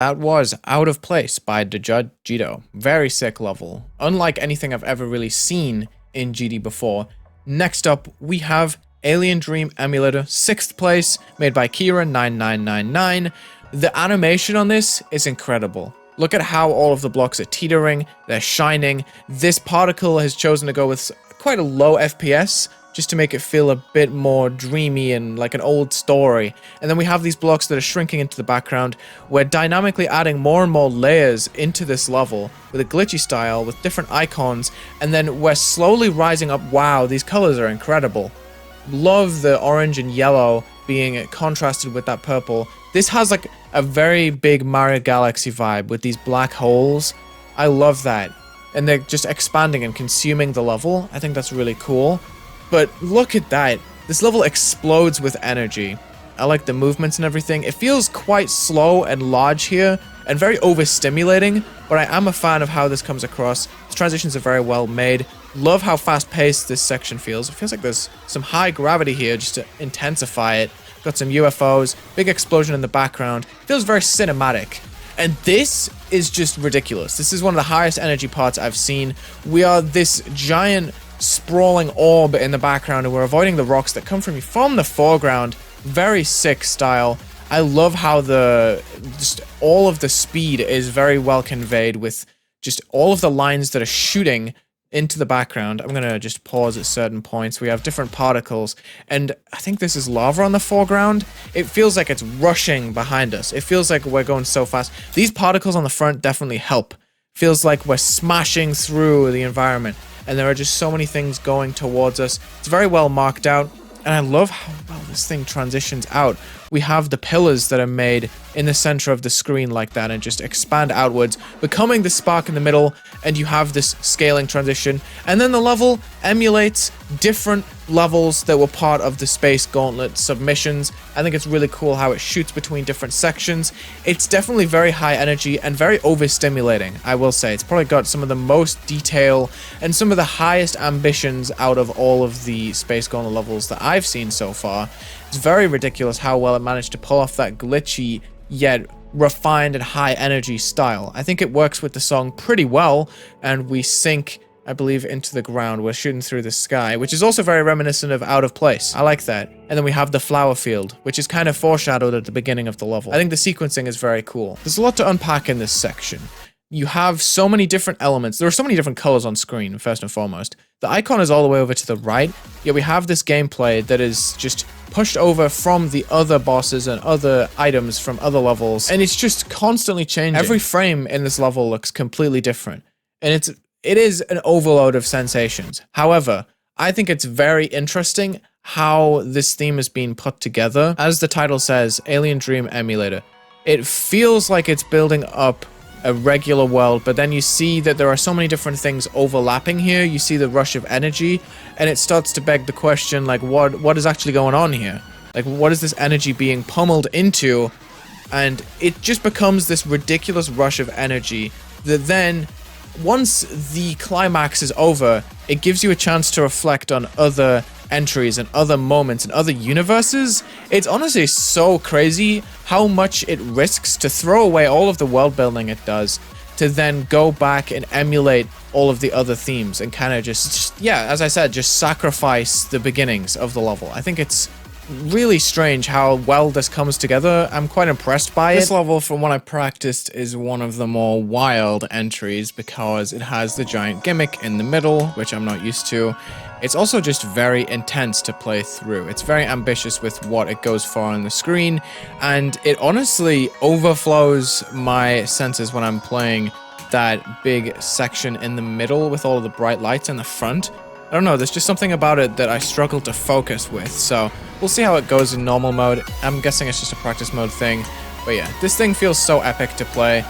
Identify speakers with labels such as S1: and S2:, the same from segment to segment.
S1: That was Out of Place by Jito. Very sick level. Unlike anything I've ever really seen in GD before. Next up, we have Alien Dream Emulator, 6th place, made by kira9999. The animation on this is incredible. Look at how all of the blocks are teetering, they're shining. This particle has chosen to go with quite a low FPS, just to make it feel a bit more dreamy and like an old story. And then we have these blocks that are shrinking into the background. We're dynamically adding more and more layers into this level with a glitchy style, with different icons, and then we're slowly rising up. Wow, these colors are incredible. Love the orange and yellow being contrasted with that purple. This has like a very big Mario Galaxy vibe with these black holes. I love that. And they're just expanding and consuming the level. I think that's really cool. But look at that. This level explodes with energy. I like the movements and everything. It feels quite slow and large here and very overstimulating, but I am a fan of how this comes across. The transitions are very well made. Love how fast-paced this section feels. It feels like there's some high gravity here just to intensify it. Got some UFOs, big explosion in the background. Feels very cinematic. And this is just ridiculous. This is one of the highest energy parts I've seen. We are this giant sprawling orb in the background, and we're avoiding the rocks that come from the foreground. Very sick style. I love how just all of the speed is very well conveyed with just all of the lines that are shooting into the background. I'm gonna just pause at certain points. We have different particles, and I think this is lava on the foreground. It feels like it's rushing behind us. It feels like we're going so fast. These particles on the front definitely help. Feels like we're smashing through the environment, and there are just so many things going towards us. It's very well marked out, and I love how well this thing transitions out. We have the pillars that are made in the center of the screen like that and just expand outwards, becoming the spark in the middle, and you have this scaling transition. And then the level emulates different levels that were part of the Space Gauntlet submissions. I think it's really cool how it shoots between different sections. It's definitely very high energy and very overstimulating, I will say. It's probably got some of the most detail and some of the highest ambitions out of all of the Space Gauntlet levels that I've seen so far. It's very ridiculous how well it managed to pull off that glitchy yet refined and high energy style. I think it works with the song pretty well, and we sink, I believe, into the ground. We're shooting through the sky, which is also very reminiscent of Out of Place. I like that. And then we have the flower field, which is kind of foreshadowed at the beginning of the level. I think the sequencing is very cool. There's a lot to unpack in this section. You have so many different elements. There are so many different colors on screen, first and foremost. The icon is all the way over to the right, yet we have this gameplay that is just pushed over from the other bosses and other items from other levels, and it's just constantly changing. Every frame in this level looks completely different, and it is an overload of sensations. However, I think it's very interesting how this theme is being put together. As the title says, Alien Dream Emulator. It feels like it's building up a regular world, but then you see that there are so many different things overlapping here. You see the rush of energy, and it starts to beg the question, like, what is actually going on here? Like, what is this energy being pummeled into? And it just becomes this ridiculous rush of energy that then, once the climax is over, it gives you a chance to reflect on other entries and other moments and other universes. It's honestly so crazy how much it risks to throw away all of the world building it does to then go back and emulate all of the other themes and kind of just, yeah, as I said, just sacrifice the beginnings of the level. I think it's really strange how well this comes together. I'm quite impressed by it. This level, from what I practiced, is one of the more wild entries because it has the giant gimmick in the middle, which I'm not used to. It's also just very intense to play through. It's very ambitious with what it goes for on the screen, and it honestly overflows my senses when I'm playing that big section in the middle with all of the bright lights in the front. I don't know, there's just something about it that I struggle to focus with, so we'll see how it goes in normal mode. I'm guessing it's just a practice mode thing, but yeah, this thing feels so epic to play.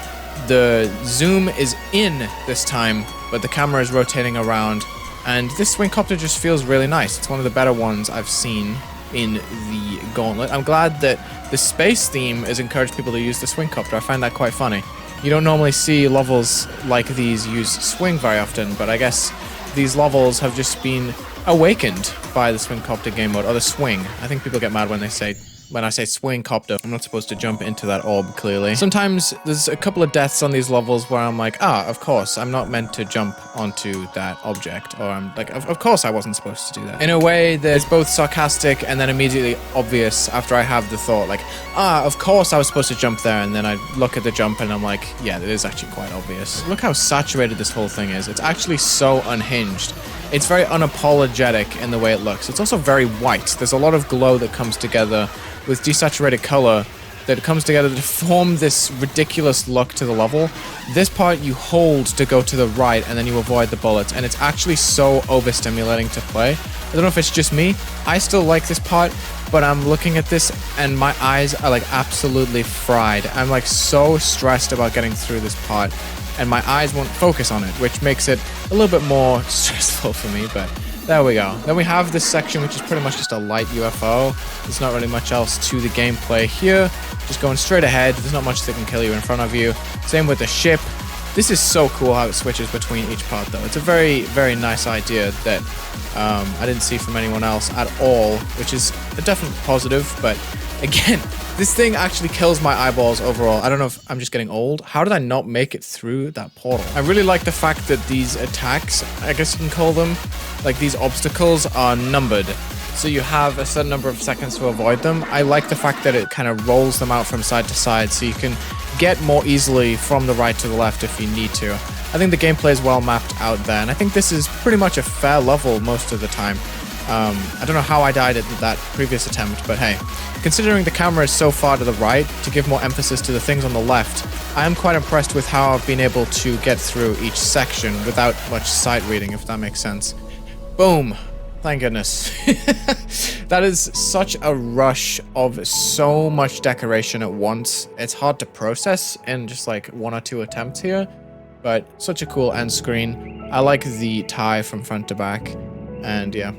S1: The zoom is in this time, but the camera is rotating around, and this swing copter just feels really nice. It's one of the better ones I've seen in the Gauntlet. I'm glad that the space theme has encouraged people to use the swing copter. I find that quite funny. You don't normally see levels like these use swing very often, but I guess these levels have just been awakened by the swing copter game mode, or the swing. I think people get mad when they say when I say swing copter, I'm not supposed to jump into that orb, clearly. Sometimes there's a couple of deaths on these levels where I'm like, of course, I'm not meant to jump onto that object. Or I'm like, of course I wasn't supposed to do that. In a way that's both sarcastic and then immediately obvious after I have the thought, like, of course I was supposed to jump there, and then I look at the jump and I'm like, yeah, it is actually quite obvious. Look how saturated this whole thing is. It's actually so unhinged. It's very unapologetic in the way it looks. It's also very white. There's a lot of glow that comes together with desaturated color that comes together to form this ridiculous look to the level. This part you hold to go to the right and then you avoid the bullets, and it's actually so overstimulating to play. I don't know if it's just me. I still like this part, but I'm looking at this and my eyes are like absolutely fried. I'm like so stressed about getting through this part, and my eyes won't focus on it, which makes it a little bit more stressful for me, but there we go. Then we have this section, which is pretty much just a light UFO. There's not really much else to the gameplay here. Just going straight ahead. There's not much that can kill you in front of you. Same with the ship. This is so cool how it switches between each part, though. It's a very, very nice idea that I didn't see from anyone else at all, which is a definite positive, but again, this thing actually kills my eyeballs overall. I don't know if I'm just getting old. How did I not make it through that portal? I really like the fact that these attacks, I guess you can call them, like these obstacles, are numbered. So you have a certain number of seconds to avoid them. I like the fact that it kind of rolls them out from side to side so you can get more easily from the right to the left if you need to. I think the gameplay is well mapped out there, and I think this is pretty much a fair level most of the time. I don't know how I died at that previous attempt, but hey. Considering the camera is so far to the right, to give more emphasis to the things on the left, I am quite impressed with how I've been able to get through each section without much sight reading, if that makes sense. Boom. Thank goodness. That is such a rush of so much decoration at once. It's hard to process in just like 1 or 2 attempts here, but such a cool end screen. I like the tie from front to back, and yeah.